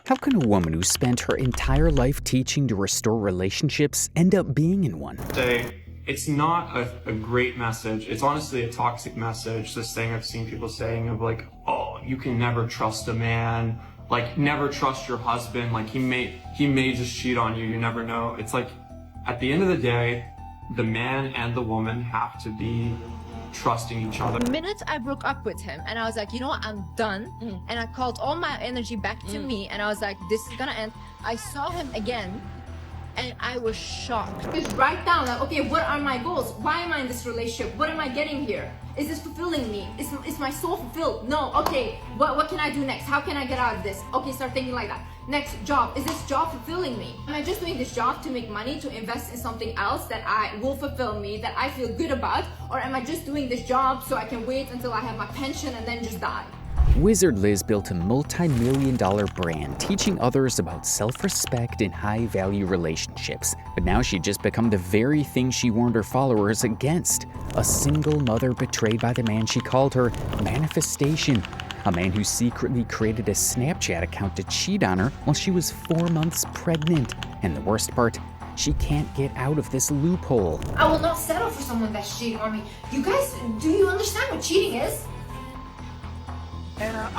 How can a woman who spent her entire life teaching to restore relationships end up being in one? It's not a great message. It's honestly a toxic message. This thing I've seen people saying of like, oh, you can never trust a man. Like, never trust your husband. Like, he may just cheat on you. You never know. It's like, at the end of the day, the man and the woman have to be trusting each other. The minute I broke up with him and I was like, you know what, I'm done. And I called all my energy back to me and I was like, this is gonna end. I saw him again and I was shocked. Just write down like, okay, what are my goals? Why am I in this relationship? What am I getting here? Is this fulfilling me? Is my soul fulfilled? No. Okay, what can I do next? How can I get out of this? Okay, start thinking like that. Next, job. Is this job fulfilling me? Am I just doing this job to make money, to invest in something else that will fulfill me, that I feel good about? Or am I just doing this job so I can wait until I have my pension and then just die? Wizard Liz built a multi-million-dollar brand teaching others about self-respect and high-value relationships. But now she'd just become the very thing she warned her followers against. A single mother betrayed by the man she called her manifestation. A man who secretly created a Snapchat account to cheat on her while she was 4 months pregnant. And the worst part, she can't get out of this loophole. I will not settle for someone that's cheating on me. You guys, do you understand what cheating is? And I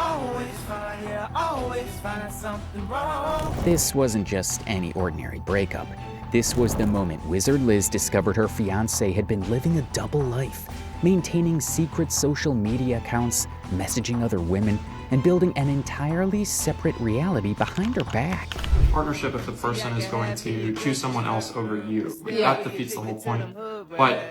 always find something wrong. This wasn't just any ordinary breakup. This was the moment Wizard Liz discovered her fiancé had been living a double life, maintaining secret social media accounts, messaging other women, and building an entirely separate reality behind her back. Partnership if the person is going to choose someone else over you. That defeats the whole point. But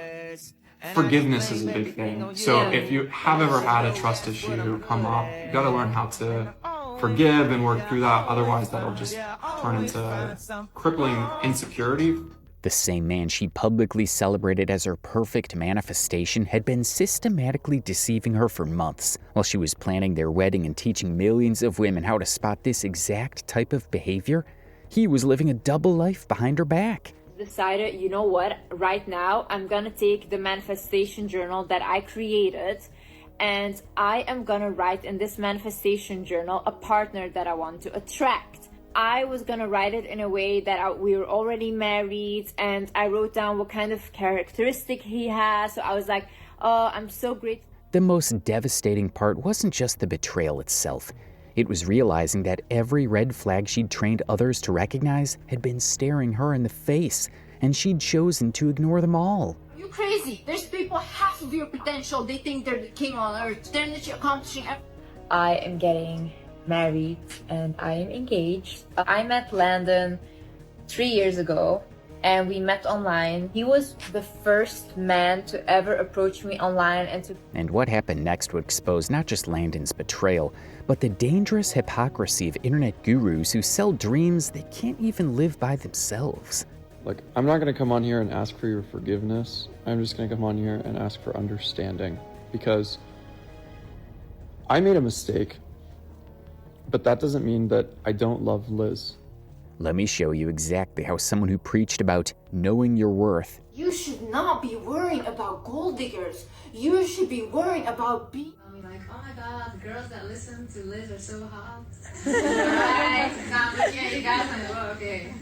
forgiveness is a big thing. So if you have ever had a trust issue come up, you gotta learn how to forgive and work through that. Otherwise, that'll just turn into crippling insecurity. The same man she publicly celebrated as her perfect manifestation had been systematically deceiving her for months while she was planning their wedding and teaching millions of women how to spot this exact type of behavior. He was living a double life behind her back. Decided, you know what, right now I'm gonna take the manifestation journal that I created and I am gonna write in this manifestation journal a partner that I want to attract. I was gonna write it in a way that we were already married, and I wrote down what kind of characteristic he has. So I was like, oh, I'm so grateful. The most devastating part wasn't just the betrayal itself. It was realizing that every red flag she'd trained others to recognize had been staring her in the face, and she'd chosen to ignore them all. You're crazy. There's people half of your potential. They think they're the king on earth. They're literally accomplishing everything. I am getting married and I am engaged. I met Landon 3 years ago and we met online. He was the first man to ever approach me online And what happened next would expose not just Landon's betrayal, but the dangerous hypocrisy of internet gurus who sell dreams they can't even live by themselves. Like, I'm not going to come on here and ask for your forgiveness. I'm just going to come on here and ask for understanding. Because I made a mistake, but that doesn't mean that I don't love Liz. Let me show you exactly how someone who preached about knowing your worth. You should not be worrying about gold diggers. You should be worrying about being... Like, oh my god, the girls that listen to Liz are so hot. Right? Not looking at you guys like, oh, okay.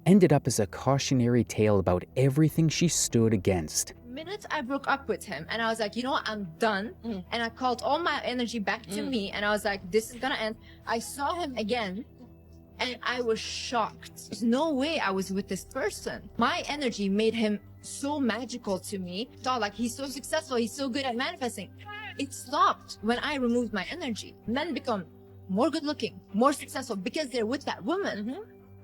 Ended up as a cautionary tale about everything she stood against. The minute I broke up with him and I was like, you know what, I'm done. And I called all my energy back to me and I was like, this is gonna end. I saw him again and I was shocked. There's no way I was with this person. My energy made him so magical to me. Thought like, he's so successful, he's so good at manifesting. It stopped when I removed my energy. Men become more good looking, more successful because they're with that woman.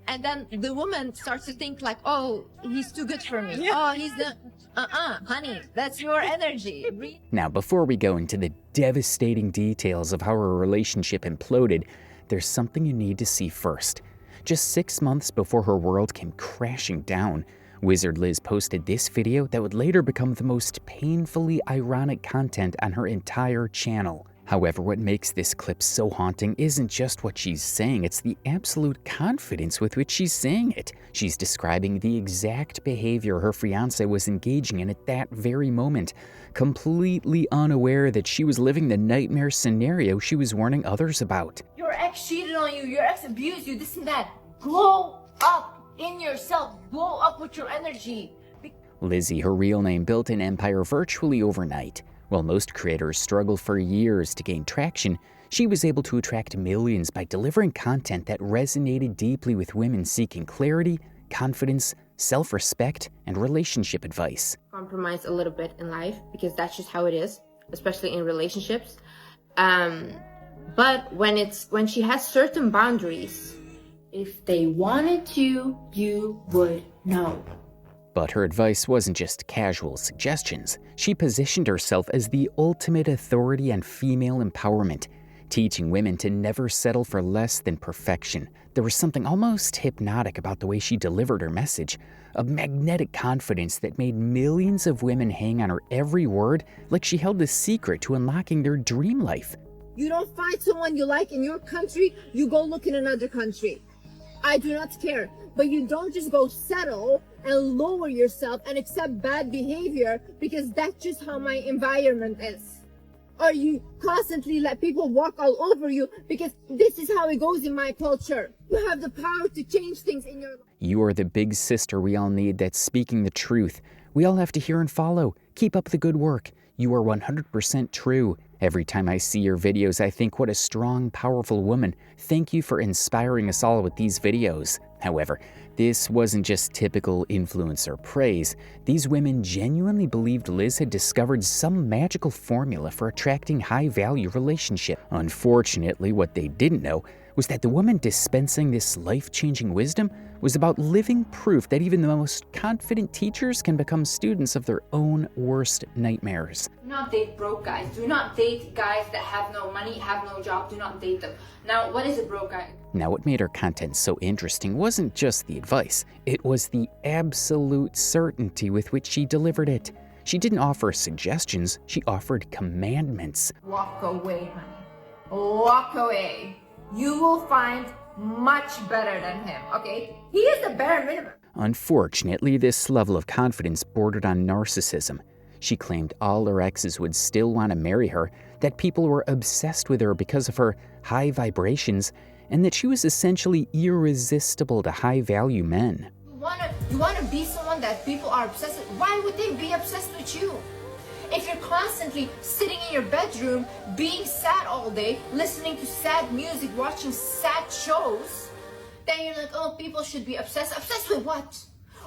And then the woman starts to think like, oh, he's too good for me. Oh, he's the... honey, that's your energy. Now, before we go into the devastating details of how her relationship imploded, there's something you need to see first. Just 6 months before her world came crashing down, Wizard Liz posted this video that would later become the most painfully ironic content on her entire channel. However, what makes this clip so haunting isn't just what she's saying, it's the absolute confidence with which she's saying it. She's describing the exact behavior her fiancé was engaging in at that very moment, completely unaware that she was living the nightmare scenario she was warning others about. Your your ex cheated on you, your ex abused you, this and that. Glow up in yourself. Glow up with your energy. Lizzie, her real name, built an empire virtually overnight. While most creators struggle for years to gain traction, she was able to attract millions by delivering content that resonated deeply with women seeking clarity, confidence, self-respect, and relationship advice. Compromise a little bit in life because that's just how it is, especially in relationships. But when she has certain boundaries, if they wanted to, you would know. But her advice wasn't just casual suggestions. She positioned herself as the ultimate authority on female empowerment, teaching women to never settle for less than perfection. There was something almost hypnotic about the way she delivered her message, a magnetic confidence that made millions of women hang on her every word like she held the secret to unlocking their dream life. You don't find someone you like in your country, you go look in another country. I do not care. But you don't just go settle and lower yourself and accept bad behavior because that's just how my environment is. Or you constantly let people walk all over you because this is how it goes in my culture. You have the power to change things in your life. You are the big sister we all need that's speaking the truth. We all have to hear and follow. Keep up the good work. You are 100% true. Every time I see your videos, I think, what a strong, powerful woman. Thank you for inspiring us all with these videos. However, this wasn't just typical influencer praise. These women genuinely believed Liz had discovered some magical formula for attracting high-value relationships. Unfortunately, what they didn't know was that the woman dispensing this life-changing wisdom was about living proof that even the most confident teachers can become students of their own worst nightmares. Do not date broke guys. Do not date guys that have no money, have no job. Do not date them. Now, what is a broke guy? Now, what made her content so interesting wasn't just the advice. It was the absolute certainty with which she delivered it. She didn't offer suggestions, she offered commandments. Walk away, honey. Walk away. You will find much better than him, okay? He is the bare minimum. Unfortunately, this level of confidence bordered on narcissism. She claimed all her exes would still want to marry her, that people were obsessed with her because of her high vibrations, and that she was essentially irresistible to high-value men. You wanna be someone that people are obsessed with? Why would they be obsessed with you? If you're constantly sitting in your bedroom, being sad all day, listening to sad music, watching sad shows, then you're like, oh, people should be obsessed. Obsessed with what?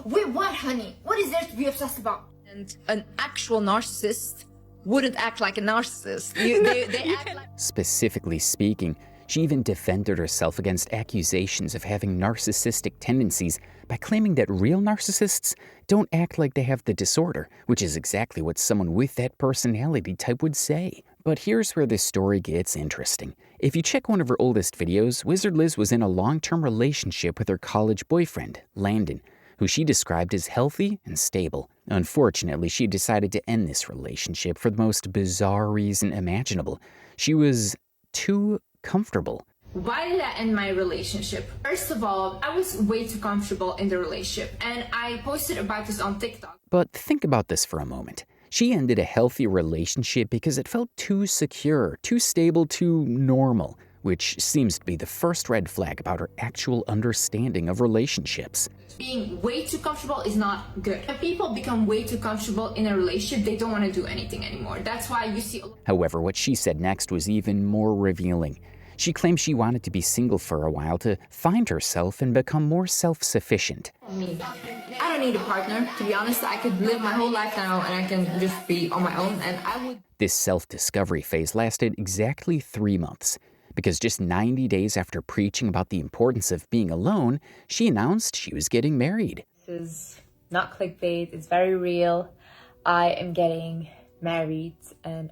With what, honey? What is there to be obsessed about? And an actual narcissist wouldn't act like a narcissist. They act like... Specifically speaking, she even defended herself against accusations of having narcissistic tendencies by claiming that real narcissists don't act like they have the disorder, which is exactly what someone with that personality type would say. But here's where this story gets interesting. If you check one of her oldest videos, Wizard Liz was in a long-term relationship with her college boyfriend, Landon, who she described as healthy and stable. Unfortunately, she decided to end this relationship for the most bizarre reason imaginable. She was too comfortable. Why did I end my relationship? First of all, I was way too comfortable in the relationship, and I posted about this on TikTok. But think about this for a moment. She ended a healthy relationship because it felt too secure, too stable, too normal, which seems to be the first red flag about her actual understanding of relationships. Being way too comfortable is not good. When people become way too comfortable in a relationship, they don't want to do anything anymore. That's why you see... However, what she said next was even more revealing. She claimed she wanted to be single for a while to find herself and become more self-sufficient. I don't need a partner, to be honest. I could live my whole life now and I can just be on my own, and I would... This self-discovery phase lasted exactly 3 months, because just 90 days after preaching about the importance of being alone, she announced she was getting married. This is not clickbait, it's very real. I am getting married and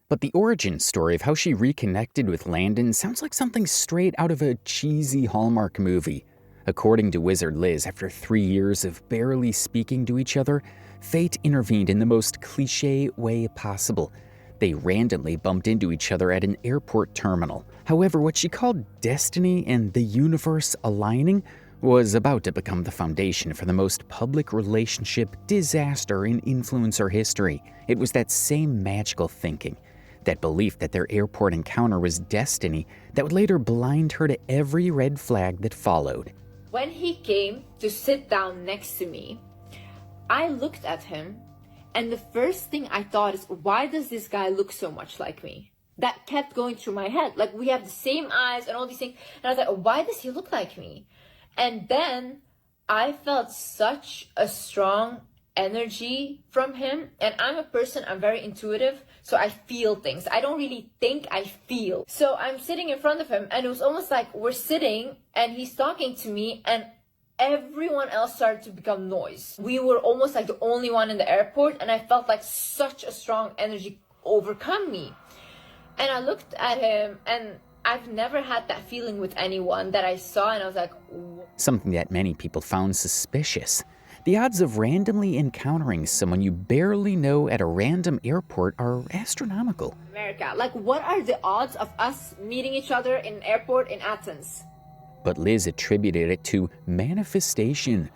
But the origin story of how she reconnected with Landon sounds like something straight out of a cheesy Hallmark movie. According to Wizard Liz, after 3 years of barely speaking to each other, fate intervened in the most cliché way possible. They randomly bumped into each other at an airport terminal. However, what she called destiny and the universe aligning was about to become the foundation for the most public relationship disaster in influencer history. It was that same magical thinking. That belief that their airport encounter was destiny that would later blind her to every red flag that followed. When he came to sit down next to me, I looked at him, and the first thing I thought is, why does this guy look so much like me? That kept going through my head. Like, we have the same eyes and all these things. And I was like, why does he look like me? And then I felt such a strong energy from him. And I'm a person, I'm very intuitive, so I feel things. I don't really think, I feel. So I'm sitting in front of him, and it was almost like we're sitting and he's talking to me, and everyone else started to become noise. We were almost like the only one in the airport, and I felt like such a strong energy overcome me. And I looked at him, and I've never had that feeling with anyone that I saw, and I was like, something that many people found suspicious. The odds of randomly encountering someone you barely know at a random airport are astronomical. America, like, what are the odds of us meeting each other in an airport in Athens? But Liz attributed it to manifestation.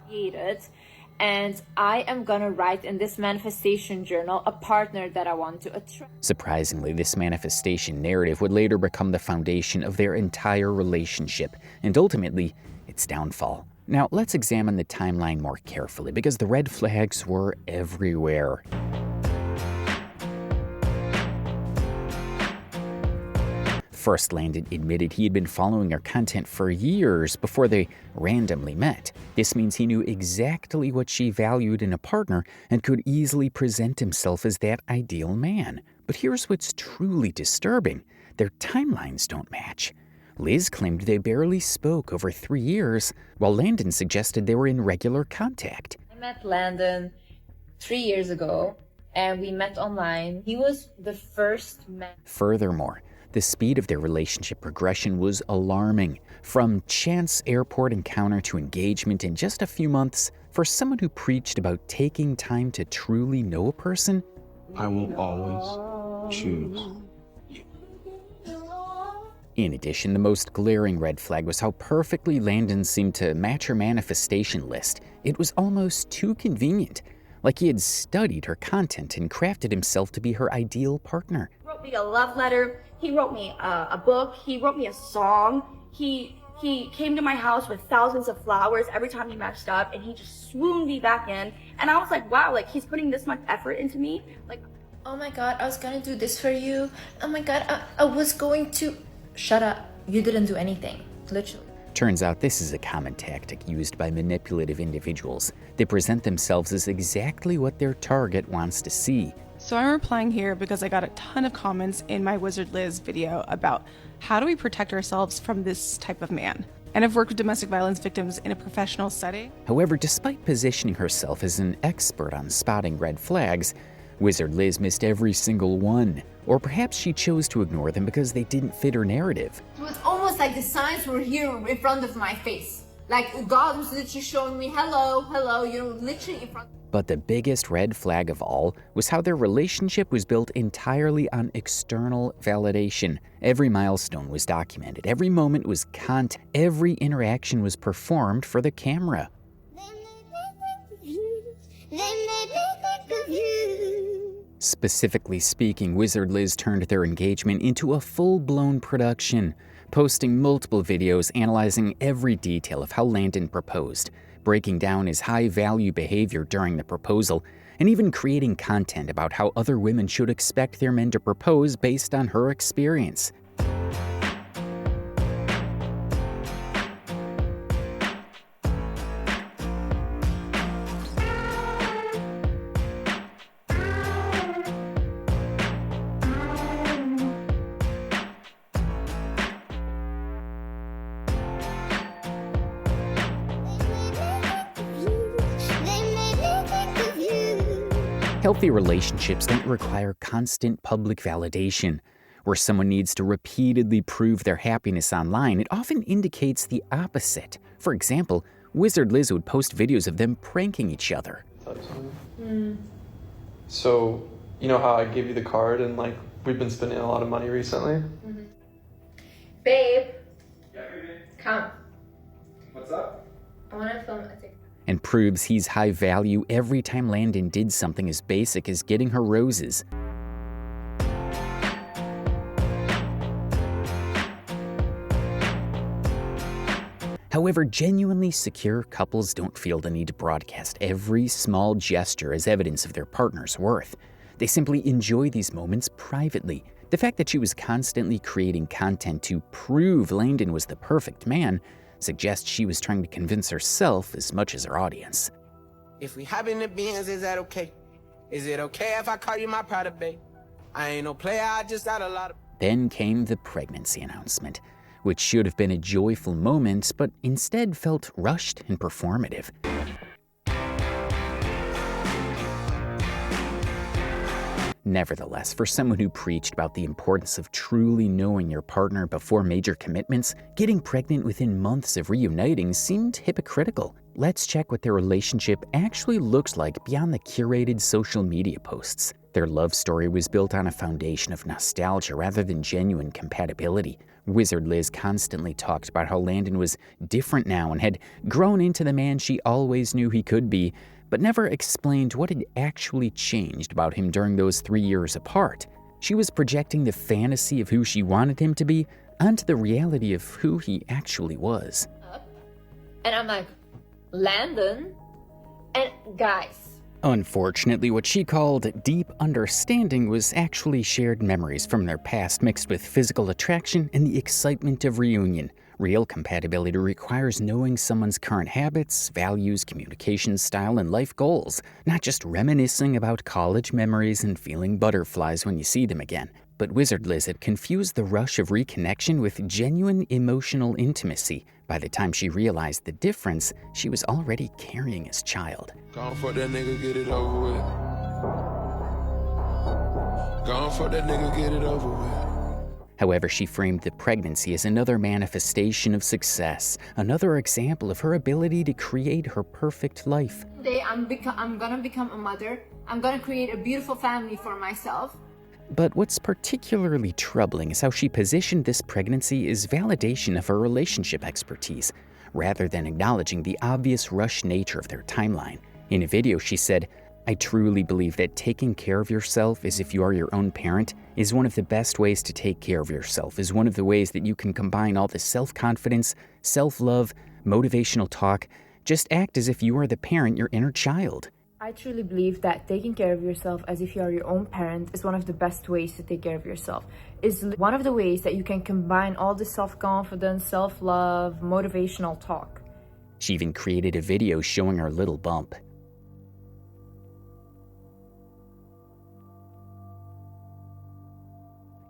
And I am gonna write in this manifestation journal a partner that I want to attract. Surprisingly, this manifestation narrative would later become the foundation of their entire relationship, and ultimately, its downfall. Now, let's examine the timeline more carefully, because the red flags were everywhere. First, Landon admitted he had been following her content for years before they randomly met. This means he knew exactly what she valued in a partner and could easily present himself as that ideal man. But here's what's truly disturbing. Their timelines don't match. Liz claimed they barely spoke over 3 years, while Landon suggested they were in regular contact. I met Landon 3 years ago, and we met online. He was the first man. Furthermore, the speed of their relationship progression was alarming. From chance airport encounter to engagement in just a few months, for someone who preached about taking time to truly know a person, I will always choose. In addition, the most glaring red flag was how perfectly Landon seemed to match her manifestation list. It was almost too convenient, like he had studied her content and crafted himself to be her ideal partner. He wrote me a love letter, he wrote me a book, he wrote me a song, he came to my house with thousands of flowers every time he messed up, and he just swooned me back in, and I was like, wow, like, he's putting this much effort into me. Like, Oh my god, I was gonna do this for you. Oh my god, I was going to... Shut up. You didn't do anything. Literally. Turns out this is a common tactic used by manipulative individuals. They present themselves as exactly what their target wants to see. So I'm replying here because I got a ton of comments in my Wizard Liz video about how do we protect ourselves from this type of man. And I've worked with domestic violence victims in a professional setting. However, despite positioning herself as an expert on spotting red flags, Wizard Liz missed every single one. Or perhaps she chose to ignore them because they didn't fit her narrative. It was almost like the signs were here in front of my face. Like, God was literally showing me, hello, hello, literally in front. But the biggest red flag of all was how their relationship was built entirely on external validation. Every milestone was documented, every moment was content, every interaction was performed for the camera. Specifically speaking, Wizard Liz turned their engagement into a full-blown production, posting multiple videos analyzing every detail of how Landon proposed, breaking down his high-value behavior during the proposal, and even creating content about how other women should expect their men to propose based on her experience. Healthy relationships don't require constant public validation. Where someone needs to repeatedly prove their happiness online, it often indicates the opposite. For example, Wizard Liz would post videos of them pranking each other. So, you know how I gave you the card and like we've been spending a lot of money recently? Mm-hmm. Babe. Yeah, baby. Come. What's up? I want to film a TikTok. And proves he's high value every time Landon did something as basic as getting her roses. However, genuinely secure couples don't feel the need to broadcast every small gesture as evidence of their partner's worth. They simply enjoy these moments privately. The fact that she was constantly creating content to prove Landon was the perfect man suggests she was trying to convince herself as much as her audience. If we hop in the Benz, is that okay? Is it okay if I call you my pride, babe? I ain't no player, I just got a lot of... Then came the pregnancy announcement, which should have been a joyful moment, but instead felt rushed and performative. Nevertheless, for someone who preached about the importance of truly knowing your partner before major commitments, getting pregnant within months of reuniting seemed hypocritical. Let's check what their relationship actually looks like beyond the curated social media posts. Their love story was built on a foundation of nostalgia rather than genuine compatibility. Wizard Liz constantly talked about how Landon was different now and had grown into the man she always knew he could be, but never explained what had actually changed about him during those 3 years apart. She was projecting the fantasy of who she wanted him to be onto the reality of who he actually was. And I'm like, Landon? And guys, unfortunately, what she called deep understanding was actually shared memories from their past mixed with physical attraction and the excitement of reunion. Real compatibility requires knowing someone's current habits, values, communication style, and life goals, not just reminiscing about college memories and feeling butterflies when you see them again. But Wizard Liz had confused the rush of reconnection with genuine emotional intimacy. By the time she realized the difference, she was already carrying his child. Gone for that nigga, get it over with. Gone for that nigga, get it over with. However, she framed the pregnancy as another manifestation of success, another example of her ability to create her perfect life. Today I'm gonna become a mother. I'm gonna create a beautiful family for myself. But what's particularly troubling is how she positioned this pregnancy as validation of her relationship expertise, rather than acknowledging the obvious rush nature of their timeline. In a video, she said, "I truly believe that taking care of yourself as if you are your own parent is one of the best ways to take care of yourself, is one of the ways that you can combine all the self-confidence, self-love, motivational talk. Just act as if you are the parent your inner child." I truly believe that taking care of yourself as if you are your own parent is one of the best ways to take care of yourself. Is one of the ways that you can combine all the self-confidence, self-love, motivational talk. She even created a video showing her little bump.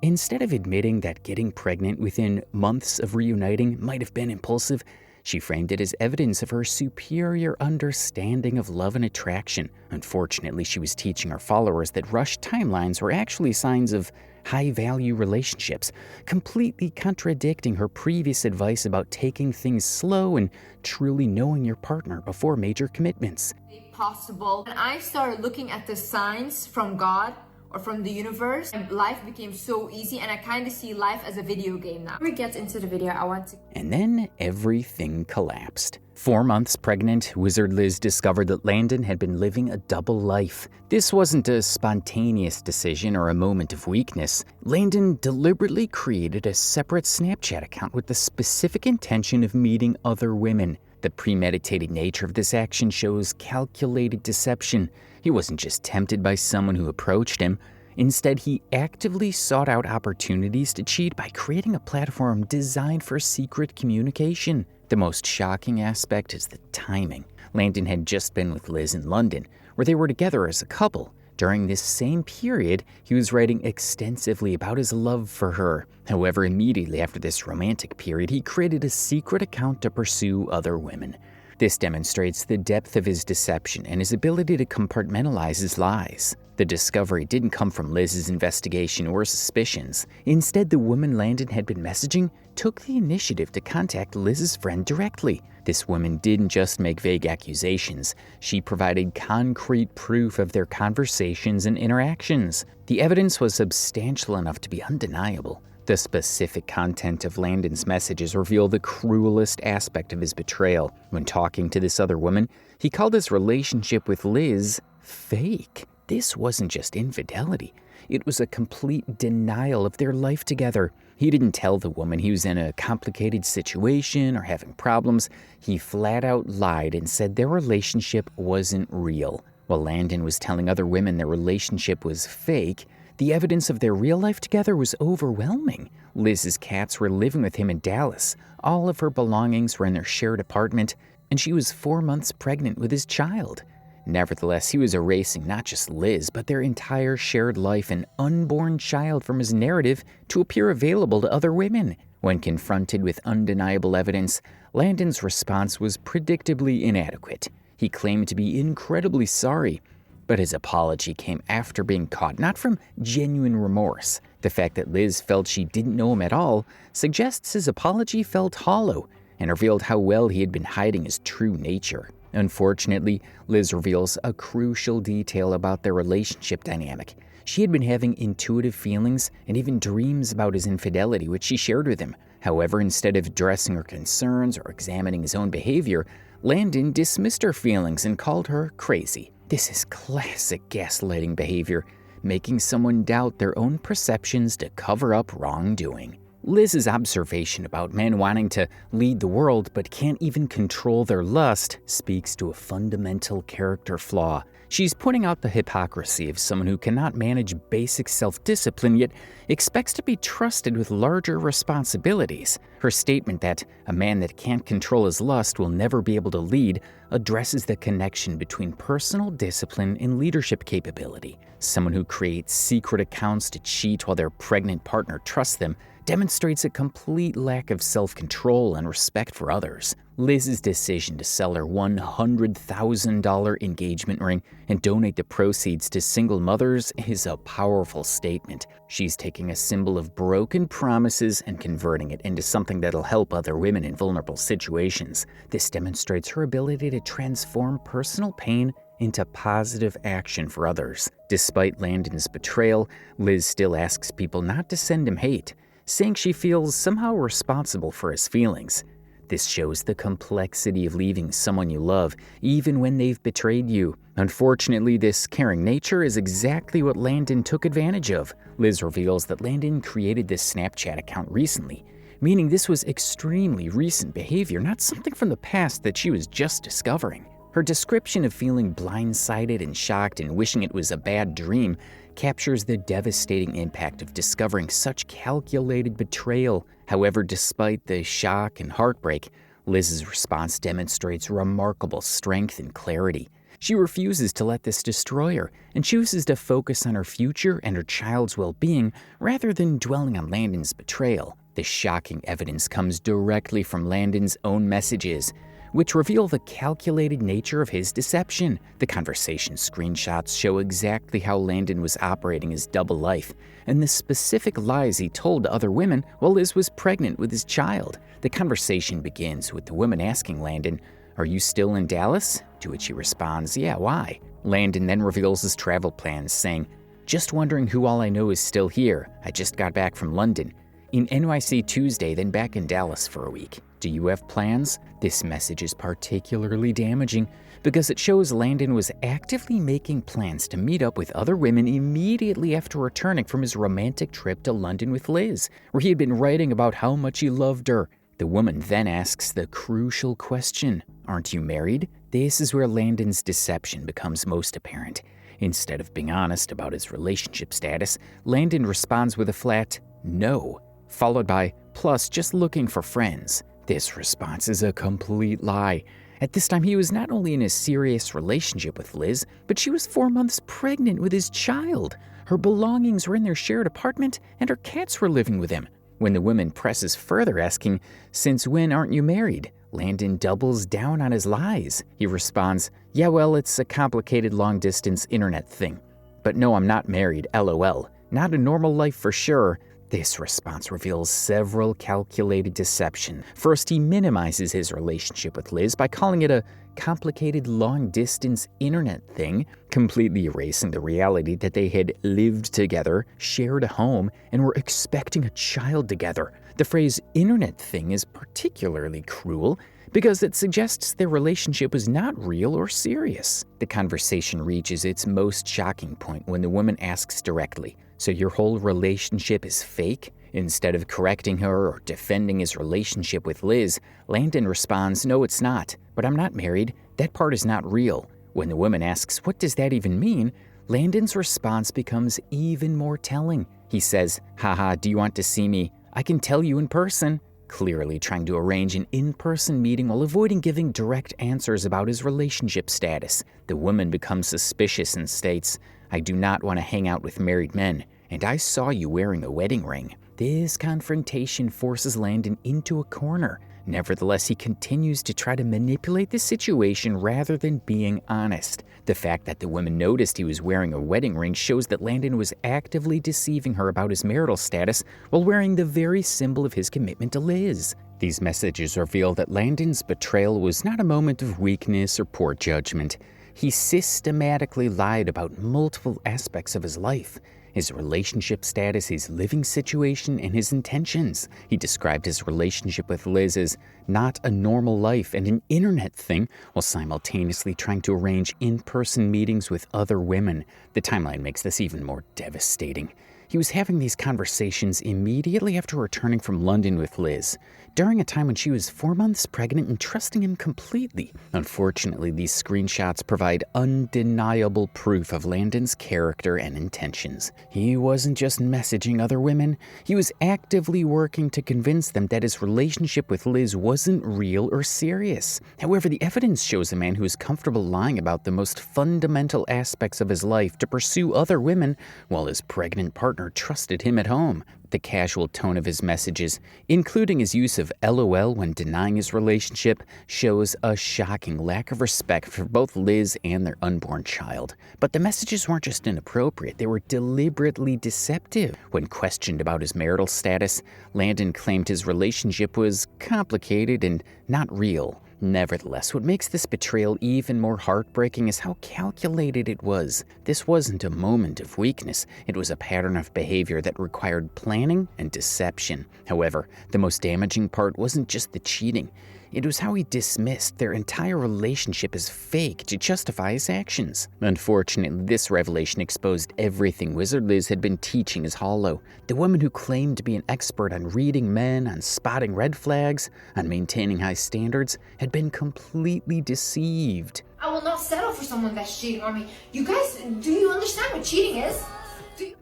Instead of admitting that getting pregnant within months of reuniting might have been impulsive, she framed it as evidence of her superior understanding of love and attraction. Unfortunately, she was teaching her followers that rushed timelines were actually signs of high-value relationships, completely contradicting her previous advice about taking things slow and truly knowing your partner before major commitments. Possible. And I started looking at the signs from God or from the universe, and life became so easy, and I kind of see life as a video game now. Before we get into the video, I want to... And then everything collapsed. 4 months pregnant, Wizard Liz discovered that Landon had been living a double life. This wasn't a spontaneous decision or a moment of weakness. Landon deliberately created a separate Snapchat account with the specific intention of meeting other women. The premeditated nature of this action shows calculated deception. He wasn't just tempted by someone who approached him. Instead, he actively sought out opportunities to cheat by creating a platform designed for secret communication. The most shocking aspect is the timing. Landon had just been with Liz in London, where they were together as a couple. During this same period, he was writing extensively about his love for her. However, immediately after this romantic period, he created a secret account to pursue other women. This demonstrates the depth of his deception and his ability to compartmentalize his lies. The discovery didn't come from Liz's investigation or suspicions. Instead, the woman Landon had been messaging took the initiative to contact Liz's friend directly. This woman didn't just make vague accusations. She provided concrete proof of their conversations and interactions. The evidence was substantial enough to be undeniable. The specific content of Landon's messages reveal the cruelest aspect of his betrayal. When talking to this other woman, he called his relationship with Liz fake. This wasn't just infidelity. It was a complete denial of their life together. He didn't tell the woman he was in a complicated situation or having problems. He flat out lied and said their relationship wasn't real. While Landon was telling other women their relationship was fake, the evidence of their real life together was overwhelming. Liz's cats were living with him in Dallas. All of her belongings were in their shared apartment, and she was 4 months pregnant with his child. Nevertheless, he was erasing not just Liz, but their entire shared life and unborn child from his narrative to appear available to other women. When confronted with undeniable evidence, Landon's response was predictably inadequate. He claimed to be incredibly sorry, but his apology came after being caught, not from genuine remorse. The fact that Liz felt she didn't know him at all suggests his apology felt hollow and revealed how well he had been hiding his true nature. Unfortunately, Liz reveals a crucial detail about their relationship dynamic. She had been having intuitive feelings and even dreams about his infidelity, which she shared with him. However, instead of addressing her concerns or examining his own behavior, Landon dismissed her feelings and called her crazy. This is classic gaslighting behavior, making someone doubt their own perceptions to cover up wrongdoing. Liz's observation about men wanting to lead the world but can't even control their lust speaks to a fundamental character flaw. She's pointing out the hypocrisy of someone who cannot manage basic self-discipline yet expects to be trusted with larger responsibilities. Her statement that a man that can't control his lust will never be able to lead addresses the connection between personal discipline and leadership capability. Someone who creates secret accounts to cheat while their pregnant partner trusts them demonstrates a complete lack of self-control and respect for others. Liz's decision to sell her $100,000 engagement ring and donate the proceeds to single mothers is a powerful statement. She's taking a symbol of broken promises and converting it into something that'll help other women in vulnerable situations. This demonstrates her ability to transform personal pain into positive action for others. Despite Landon's betrayal, Liz still asks people not to send him hate, saying she feels somehow responsible for his feelings. This shows the complexity of leaving someone you love, even when they've betrayed you. Unfortunately, this caring nature is exactly what Landon took advantage of. Liz reveals that Landon created this Snapchat account recently, meaning this was extremely recent behavior, not something from the past that she was just discovering. Her description of feeling blindsided and shocked and wishing it was a bad dream captures the devastating impact of discovering such calculated betrayal. However, despite the shock and heartbreak, Liz's response demonstrates remarkable strength and clarity. She refuses to let this destroy her and chooses to focus on her future and her child's well-being rather than dwelling on Landon's betrayal. The shocking evidence comes directly from Landon's own messages, which reveal the calculated nature of his deception. The conversation screenshots show exactly how Landon was operating his double life and the specific lies he told to other women while Liz was pregnant with his child. The conversation begins with the woman asking Landon, "Are you still in Dallas?" To which he responds, "Yeah, why?" Landon then reveals his travel plans, saying, "Just wondering who all I know is still here. I just got back from London. In NYC Tuesday, then back in Dallas for a week. Do you have plans?" This message is particularly damaging because it shows Landon was actively making plans to meet up with other women immediately after returning from his romantic trip to London with Liz, where he had been writing about how much he loved her. The woman then asks the crucial question, "Aren't you married?" This is where Landon's deception becomes most apparent. Instead of being honest about his relationship status, Landon responds with a flat "no," followed by "plus just looking for friends." This response is a complete lie. At this time, he was not only in a serious relationship with Liz, but she was 4 months pregnant with his child. Her belongings were in their shared apartment, and her cats were living with him. When the woman presses further, asking, "Since when aren't you married?" Landon doubles down on his lies. He responds, "Yeah, well, it's a complicated long-distance internet thing. But no, I'm not married, LOL. Not a normal life for sure." This response reveals several calculated deception. First, he minimizes his relationship with Liz by calling it a complicated long-distance internet thing, completely erasing the reality that they had lived together, shared a home, and were expecting a child together. The phrase internet thing is particularly cruel because it suggests their relationship was not real or serious. The conversation reaches its most shocking point when the woman asks directly, "So your whole relationship is fake?" Instead of correcting her or defending his relationship with Liz, Landon responds, "No, it's not. But I'm not married. That part is not real." When the woman asks, "What does that even mean?" Landon's response becomes even more telling. He says, "Haha, do you want to see me? I can tell you in person." Clearly trying to arrange an in-person meeting while avoiding giving direct answers about his relationship status. The woman becomes suspicious and states, "I do not want to hang out with married men, and I saw you wearing a wedding ring." This confrontation forces Landon into a corner. Nevertheless, he continues to try to manipulate the situation rather than being honest. The fact that the woman noticed he was wearing a wedding ring shows that Landon was actively deceiving her about his marital status while wearing the very symbol of his commitment to Liz. These messages reveal that Landon's betrayal was not a moment of weakness or poor judgment. He systematically lied about multiple aspects of his life: his relationship status, his living situation, and his intentions. He described his relationship with Liz as not a normal life and an internet thing, while simultaneously trying to arrange in-person meetings with other women. The timeline makes this even more devastating. He was having these conversations immediately after returning from London with Liz, during a time when she was 4 months pregnant and trusting him completely. Unfortunately, these screenshots provide undeniable proof of Landon's character and intentions. He wasn't just messaging other women, he was actively working to convince them that his relationship with Liz wasn't real or serious. However, the evidence shows a man who is comfortable lying about the most fundamental aspects of his life to pursue other women while his pregnant partner trusted him at home. The casual tone of his messages, including his use of LOL when denying his relationship, shows a shocking lack of respect for both Liz and their unborn child. But the messages weren't just inappropriate, they were deliberately deceptive. When questioned about his marital status, Landon claimed his relationship was complicated and not real. Nevertheless, what makes this betrayal even more heartbreaking is how calculated it was. This wasn't a moment of weakness, it was a pattern of behavior that required planning and deception. However, the most damaging part wasn't just the cheating. It was how he dismissed their entire relationship as fake to justify his actions. Unfortunately, this revelation exposed everything Wizard Liz had been teaching as hollow. The woman who claimed to be an expert on reading men, on spotting red flags, on maintaining high standards, had been completely deceived. I will not settle for someone that's cheating on me. You guys, do you understand what cheating is?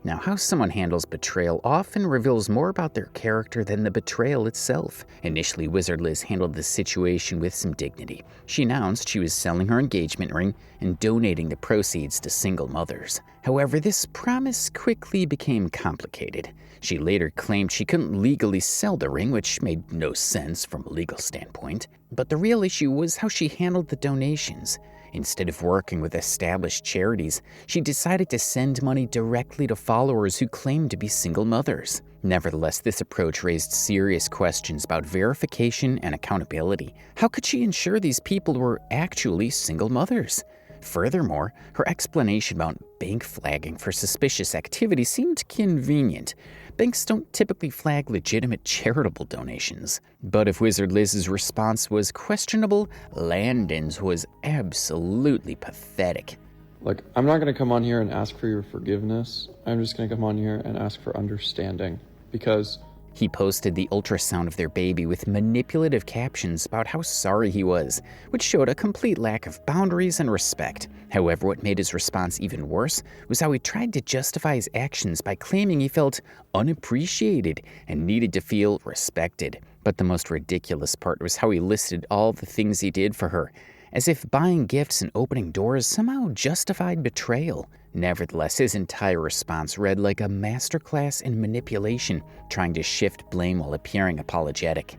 Now, how someone handles betrayal often reveals more about their character than the betrayal itself. Initially, Wizard Liz handled the situation with some dignity. She announced she was selling her engagement ring and donating the proceeds to single mothers. However, this promise quickly became complicated. She later claimed she couldn't legally sell the ring, which made no sense from a legal standpoint. But the real issue was how she handled the donations. Instead of working with established charities, she decided to send money directly to followers who claimed to be single mothers. Nevertheless, this approach raised serious questions about verification and accountability. How could she ensure these people were actually single mothers? Furthermore, her explanation about bank flagging for suspicious activity seemed convenient. Banks don't typically flag legitimate charitable donations. But if Wizard Liz's response was questionable, Landon's was absolutely pathetic. Like, I'm not going to come on here and ask for your forgiveness. I'm just going to come on here and ask for understanding. Because he posted the ultrasound of their baby with manipulative captions about how sorry he was, which showed a complete lack of boundaries and respect. However, what made his response even worse was how he tried to justify his actions by claiming he felt unappreciated and needed to feel respected. But the most ridiculous part was how he listed all the things he did for her, as if buying gifts and opening doors somehow justified betrayal. Nevertheless, his entire response read like a masterclass in manipulation, trying to shift blame while appearing apologetic.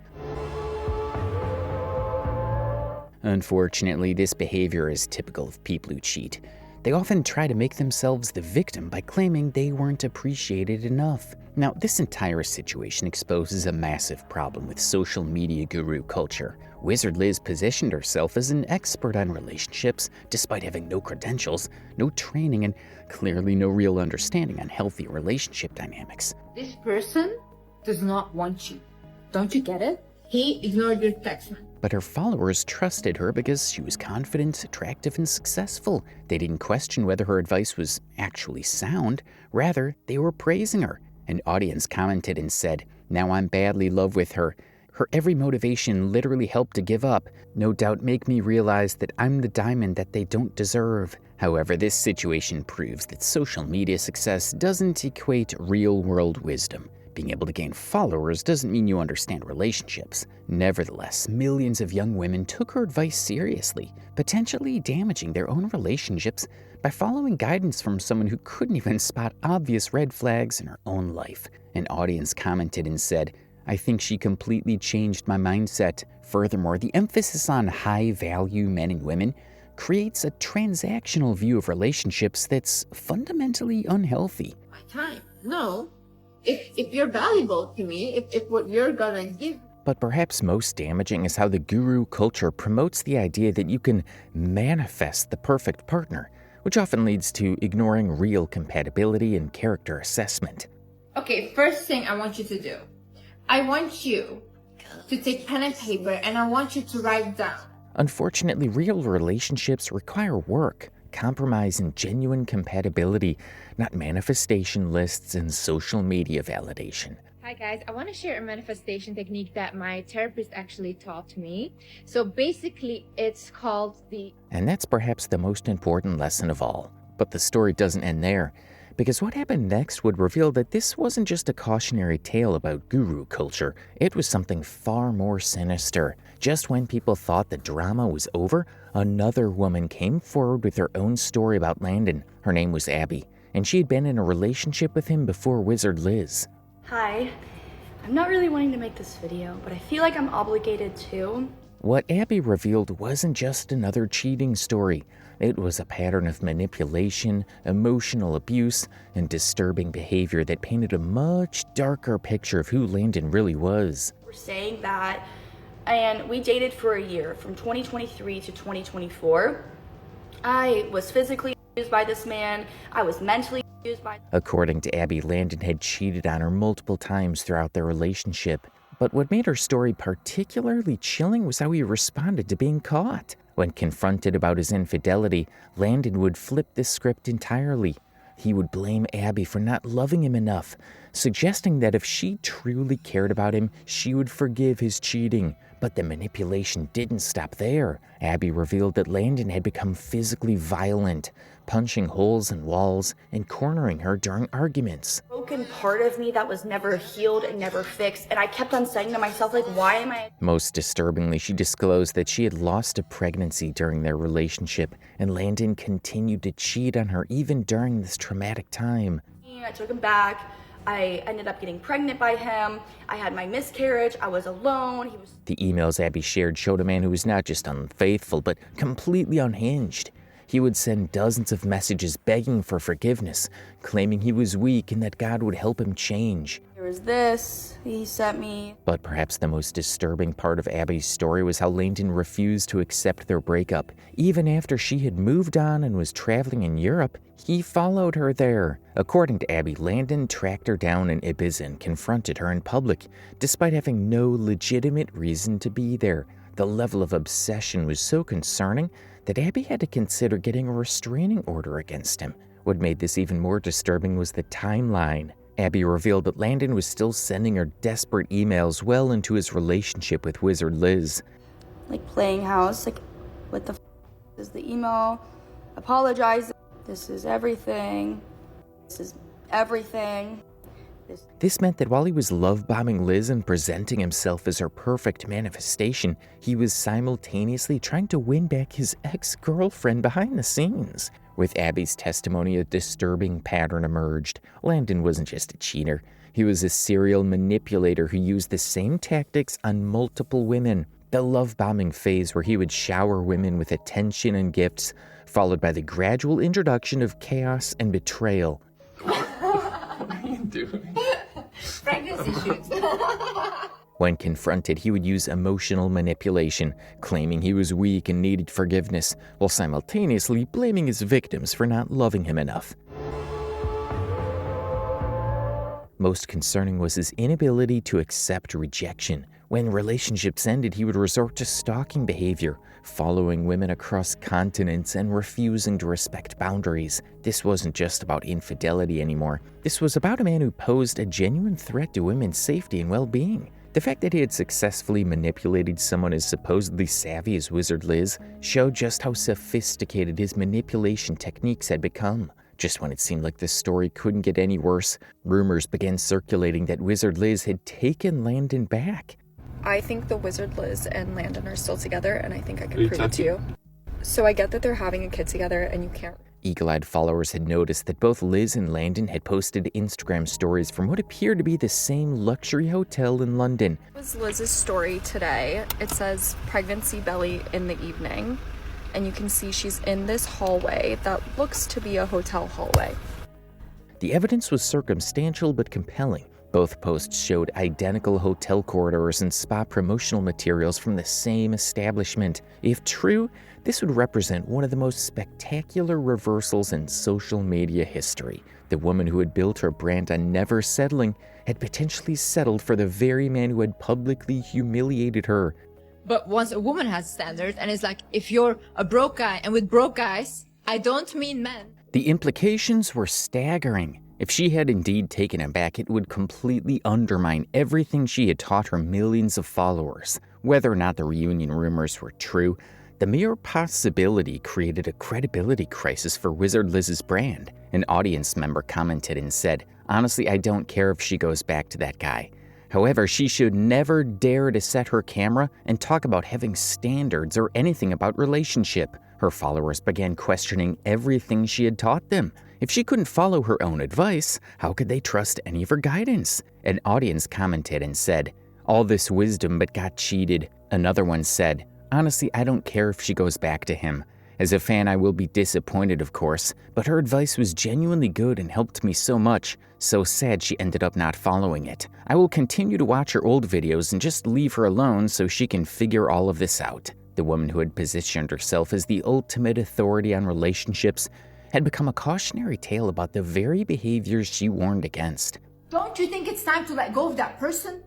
Unfortunately, this behavior is typical of people who cheat. They often try to make themselves the victim by claiming they weren't appreciated enough. Now, this entire situation exposes a massive problem with social media guru culture. Wizard Liz positioned herself as an expert on relationships, despite having no credentials, no training, and clearly no real understanding on healthy relationship dynamics. This person does not want you. Don't you get it? He ignored your text. But her followers trusted her because she was confident, attractive, and successful. They didn't question whether her advice was actually sound. Rather, they were praising her. An audience commented and said, "Now I'm badly in love with her. Her every motivation literally helped to give up. No doubt make me realize that I'm the diamond that they don't deserve." However, this situation proves that social media success doesn't equate real-world wisdom. Being able to gain followers doesn't mean you understand relationships. Nevertheless, millions of young women took her advice seriously, potentially damaging their own relationships by following guidance from someone who couldn't even spot obvious red flags in her own life. An audience commented and said, "I think she completely changed my mindset. Furthermore, the emphasis on high-value men and women creates a transactional view of relationships that's fundamentally unhealthy." My time. No. If you're valuable to me, if what you're gonna give. But perhaps most damaging is how the guru culture promotes the idea that you can manifest the perfect partner, which often leads to ignoring real compatibility and character assessment. Okay, first thing I want you to do. I want you to take pen and paper and I want you to write down. Unfortunately, real relationships require work, compromise, and genuine compatibility, not manifestation lists and social media validation. Hi guys, I want to share a manifestation technique that my therapist actually taught me. So basically it's called the... And that's perhaps the most important lesson of all. But the story doesn't end there, because what happened next would reveal that this wasn't just a cautionary tale about guru culture. It was something far more sinister. Just when people thought the drama was over, another woman came forward with her own story about Landon. Her name was Abby, and she had been in a relationship with him before Wizard Liz. Hi, I'm not really wanting to make this video, but I feel like I'm obligated to. What Abby revealed wasn't just another cheating story. It was a pattern of manipulation, emotional abuse, and disturbing behavior that painted a much darker picture of who Landon really was. We're saying that, and we dated for a year, from 2023 to 2024. I was physically abused by this man. I was mentally abused by... According to Abby, Landon had cheated on her multiple times throughout their relationship. But what made her story particularly chilling was how he responded to being caught. When confronted about his infidelity, Landon would flip the script entirely. He would blame Abby for not loving him enough, suggesting that if she truly cared about him, she would forgive his cheating. But the manipulation didn't stop there. Abby revealed that Landon had become physically violent, punching holes in walls and cornering her during arguments. Broken part of me that was never healed and never fixed, and I kept on saying to myself, like, why am I... Most disturbingly, she disclosed that she had lost a pregnancy during their relationship, and Landon continued to cheat on her even during this traumatic time. I took him back. I ended up getting pregnant by him. I had my miscarriage. I was alone. The emails Abby shared showed a man who was not just unfaithful, but completely unhinged. He would send dozens of messages begging for forgiveness, claiming he was weak and that God would help him change. There was this he sent me. But perhaps the most disturbing part of Abby's story was how Landon refused to accept their breakup. Even after she had moved on and was traveling in Europe, he followed her there. According to Abby, Landon tracked her down in Ibiza and confronted her in public, despite having no legitimate reason to be there. The level of obsession was so concerning that Abby had to consider getting a restraining order against him. What made this even more disturbing was the timeline. Abby revealed that Landon was still sending her desperate emails well into his relationship with Wizard Liz. Like playing house, like, what the f is the email? Apologize. This is everything. This is everything. This meant that while he was love-bombing Liz and presenting himself as her perfect manifestation, he was simultaneously trying to win back his ex-girlfriend behind the scenes. With Abby's testimony, a disturbing pattern emerged. Landon wasn't just a cheater. He was a serial manipulator who used the same tactics on multiple women. The love-bombing phase where he would shower women with attention and gifts, followed by the gradual introduction of chaos and betrayal. What are you doing? Pregnancy shoots. When confronted, he would use emotional manipulation, claiming he was weak and needed forgiveness, while simultaneously blaming his victims for not loving him enough. Most concerning was his inability to accept rejection. When relationships ended, he would resort to stalking behavior, following women across continents and refusing to respect boundaries. This wasn't just about infidelity anymore. This was about a man who posed a genuine threat to women's safety and well-being. The fact that he had successfully manipulated someone as supposedly savvy as Wizard Liz showed just how sophisticated his manipulation techniques had become. Just when it seemed like the story couldn't get any worse, rumors began circulating that Wizard Liz had taken Landon back. I think the Wizard Liz and Landon are still together, and I think I can prove it to you. So I get that they're having a kid together, and you can't. Eagle-eyed followers had noticed that both Liz and Landon had posted Instagram stories from what appeared to be the same luxury hotel in London. It was Liz's story today. It says pregnancy belly in the evening, and you can see she's in this hallway that looks to be a hotel hallway. The evidence was circumstantial but compelling. Both posts showed identical hotel corridors and spa promotional materials from the same establishment. If true, this would represent one of the most spectacular reversals in social media history. The woman who had built her brand on never settling had potentially settled for the very man who had publicly humiliated her. But once a woman has standards, and it's like, if you're a broke guy, and with broke guys, I don't mean men. The implications were staggering. If she had indeed taken him back, it would completely undermine everything she had taught her millions of followers. Whether or not the reunion rumors were true, the mere possibility created a credibility crisis for Wizard Liz's brand. An audience member commented and said, "Honestly, I don't care if she goes back to that guy. However, she should never dare to set her camera and talk about having standards or anything about relationship." Her followers began questioning everything she had taught them. If she couldn't follow her own advice, how could they trust any of her guidance? An audience commented and said, "All this wisdom but got cheated." Another one said, "Honestly, I don't care if she goes back to him. As a fan, I will be disappointed, of course, but her advice was genuinely good and helped me so much. So sad she ended up not following it. I will continue to watch her old videos and just leave her alone so she can figure all of this out." The woman who had positioned herself as the ultimate authority on relationships had become a cautionary tale about the very behaviors she warned against. Don't you think it's time to let go of that person?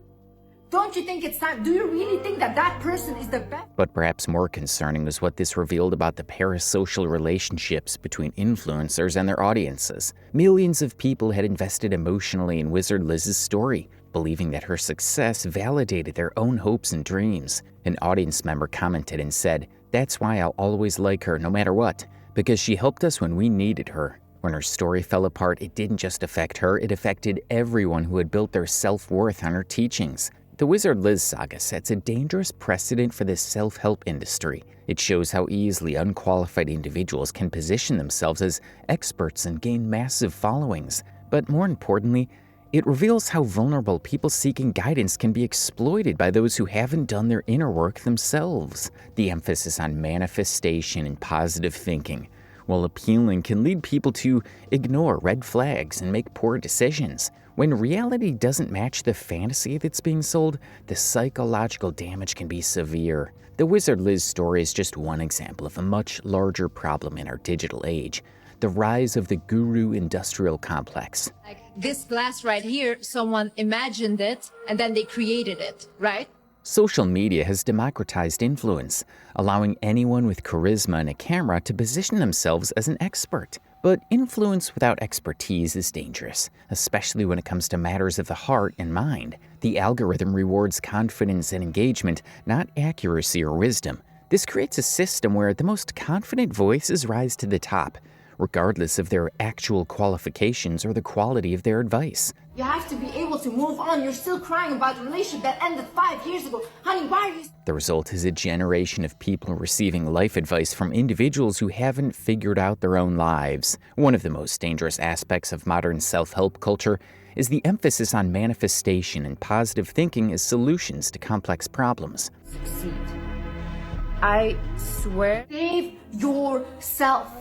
Don't you think it's time? Do you really think that that person is the best? But perhaps more concerning was what this revealed about the parasocial relationships between influencers and their audiences. Millions of people had invested emotionally in Wizard Liz's story, believing that her success validated their own hopes and dreams. An audience member commented and said, "That's why I'll always like her no matter what, because she helped us when we needed her." When her story fell apart, it didn't just affect her, it affected everyone who had built their self-worth on her teachings. The Wizard Liz saga sets a dangerous precedent for the self-help industry. It shows how easily unqualified individuals can position themselves as experts and gain massive followings. But more importantly, it reveals how vulnerable people seeking guidance can be exploited by those who haven't done their inner work themselves. The emphasis on manifestation and positive thinking, while appealing, can lead people to ignore red flags and make poor decisions. When reality doesn't match the fantasy that's being sold, the psychological damage can be severe. The Wizard Liz story is just one example of a much larger problem in our digital age: the rise of the guru industrial complex. Like this glass right here, someone imagined it and then they created it, right? Social media has democratized influence, allowing anyone with charisma and a camera to position themselves as an expert. But influence without expertise is dangerous, especially when it comes to matters of the heart and mind. The algorithm rewards confidence and engagement, not accuracy or wisdom. This creates a system where the most confident voices rise to the top, regardless of their actual qualifications or the quality of their advice. You have to be able to move on. You're still crying about a relationship that ended 5 years ago. Honey, why are you... The result is a generation of people receiving life advice from individuals who haven't figured out their own lives. One of the most dangerous aspects of modern self-help culture is the emphasis on manifestation and positive thinking as solutions to complex problems. Succeed. I swear. Save yourself.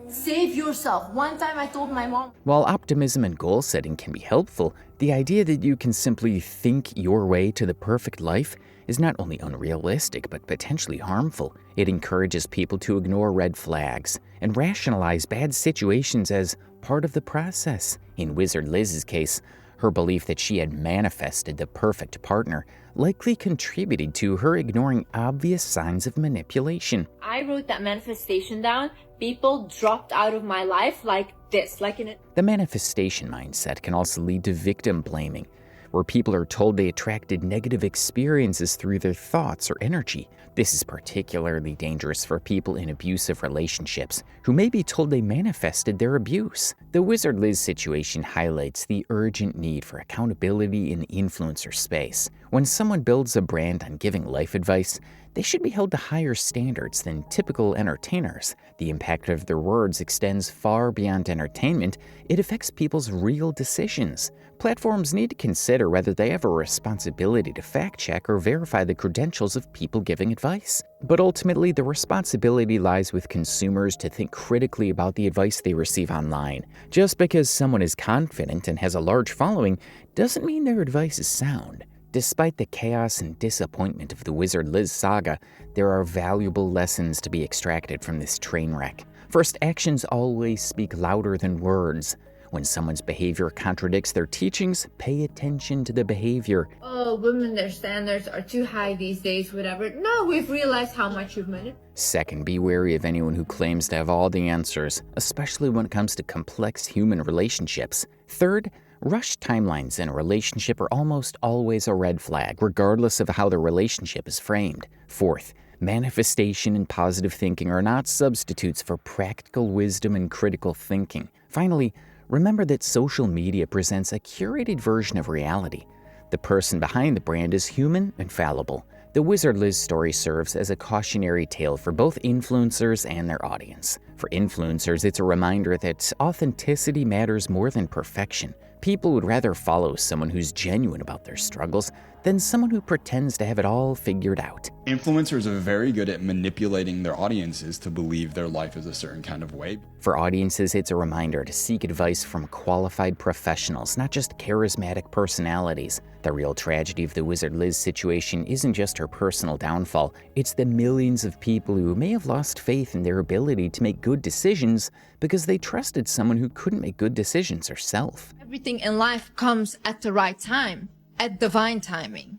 Save yourself. One time I told my mom... While optimism and goal setting can be helpful, the idea that you can simply think your way to the perfect life is not only unrealistic but potentially harmful. It encourages people to ignore red flags and rationalize bad situations as part of the process. In Wizard Liz's case, Her belief that she had manifested the perfect partner likely contributed to her ignoring obvious signs of manipulation. I wrote that manifestation down. People dropped out of my life like this, like in a... The manifestation mindset can also lead to victim blaming, where people are told they attracted negative experiences through their thoughts or energy. This is particularly dangerous for people in abusive relationships who may be told they manifested their abuse. The Wizard Liz situation highlights the urgent need for accountability in the influencer space. When someone builds a brand on giving life advice, they should be held to higher standards than typical entertainers. The impact of their words extends far beyond entertainment. It affects people's real decisions. Platforms need to consider whether they have a responsibility to fact-check or verify the credentials of people giving advice. But ultimately, the responsibility lies with consumers to think critically about the advice they receive online. Just because someone is confident and has a large following doesn't mean their advice is sound. Despite the chaos and disappointment of the Wizard Liz saga, there are valuable lessons to be extracted from this train wreck. First, actions always speak louder than words. When someone's behavior contradicts their teachings, pay attention to the behavior. Oh, women, their standards are too high these days, whatever. No, we've realized how much you've manipulated. Second, be wary of anyone who claims to have all the answers, especially when it comes to complex human relationships. Third, rushed timelines in a relationship are almost always a red flag, regardless of how the relationship is framed. Fourth, manifestation and positive thinking are not substitutes for practical wisdom and critical thinking. Finally, remember that social media presents a curated version of reality. The person behind the brand is human and fallible. The Wizard Liz story serves as a cautionary tale for both influencers and their audience. For influencers, it's a reminder that authenticity matters more than perfection. People would rather follow someone who's genuine about their struggles than someone who pretends to have it all figured out. Influencers are very good at manipulating their audiences to believe their life is a certain kind of way. For audiences, it's a reminder to seek advice from qualified professionals, not just charismatic personalities. The real tragedy of the Wizard Liz situation isn't just her personal downfall, it's the millions of people who may have lost faith in their ability to make good decisions because they trusted someone who couldn't make good decisions herself. Everything in life comes at the right time, at divine timing.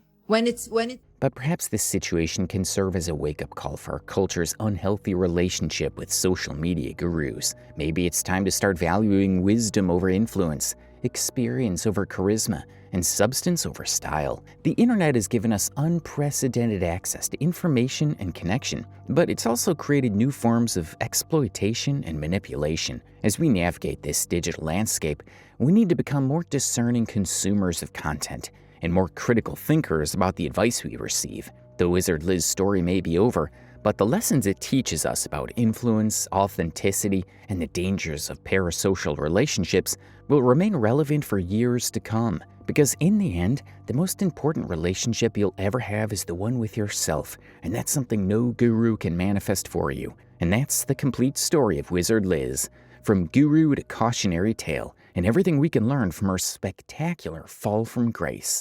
But perhaps this situation can serve as a wake-up call for our culture's unhealthy relationship with social media gurus. Maybe it's time to start valuing wisdom over influence, experience over charisma, and substance over style. The internet has given us unprecedented access to information and connection, but it's also created new forms of exploitation and manipulation. As we navigate this digital landscape, we need to become more discerning consumers of content and more critical thinkers about the advice we receive. The Wizard Liz story may be over, but the lessons it teaches us about influence, authenticity, and the dangers of parasocial relationships will remain relevant for years to come. Because in the end, the most important relationship you'll ever have is the one with yourself, and that's something no guru can manifest for you. And that's the complete story of Wizard Liz, from guru to cautionary tale, and everything we can learn from her spectacular fall from grace.